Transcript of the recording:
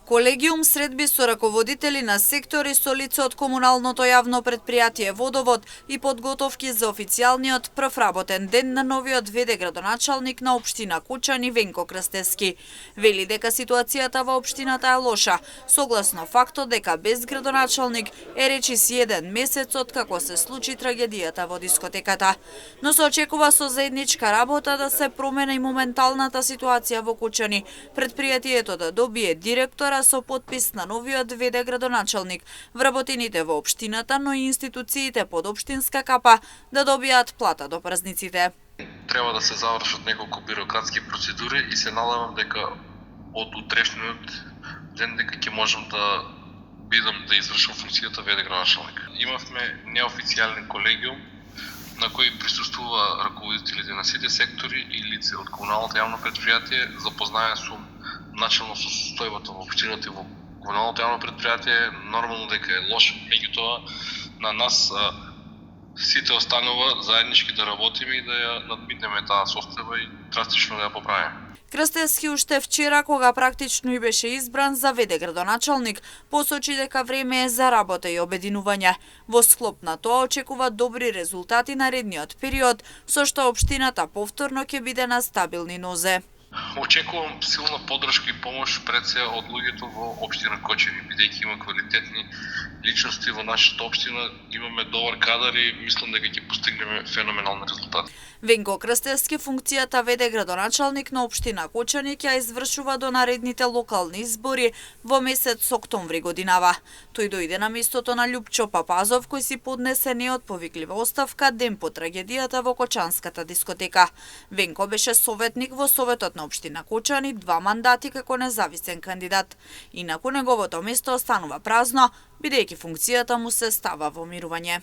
Колегиум средби со раководители на сектори со лице од комуналното јавно предпријатие Водовод и подготовки за официјалниот прв работен ден на новиот ВД градоначалник на општина Кучани Венко Крстевски. Вели дека ситуацијата во општината е лоша, согласно фактот дека без градоначалник е речиси 1 месец од како се случи трагедијата во дискотеката. Но се очекува со заедничка работа да се промени моменталната ситуација во Кучани, предпријатието да добие директора со подпис на новиот ВД градоначалник, вработените во општината, но и институциите под општинска капа да добијат плата до празниците. Треба да се завршат неколку бирократски процедури и се надевам дека од утрешниот ден дека ќе можам да бидам да извршам функцијата ВД градоначалник. Имавме неофицијален колегиум на кој присуствува раководителите на сите сектори и лице од комуналното јавно предпријатие. Запознаен сум начално со состојбата во општината и во комуналното јавно предпријатие. Нормално дека е лошо, меѓутоа на нас сите останува заеднички да работиме и да ја надминеме таа состојба и драстично да ја поправиме. Крстевски уште вчера, кога практично и беше избран за ВД градоначалник, посочи дека време е за работа и обединување. Во склоп на тоа очекува добри резултати наредниот период, со што општината повторно ќе биде на стабилни нозе. Очекувам силна поддршка и помош пред се од луѓето во општина Кочани, бидејќи има квалитетни личности во нашата општина, имаме добар кадар и мислам дека ќе постигнеме феноменални резултати. Венко Крстевски функцијата ВД градоначалник на општина Кочани ќе извршува до наредните локални избори во месец октомври годинава. Тој дојде на местото на Љупчо Папазов, кој си поднесе неотповиклива оставка ден по трагедијата во Кочанската дискотека. Венко беше советник во Советот на општина Кочани 2 мандати како независен кандидат. Инаку неговото место останува празно, бидејќи функцијата му се става во мирување.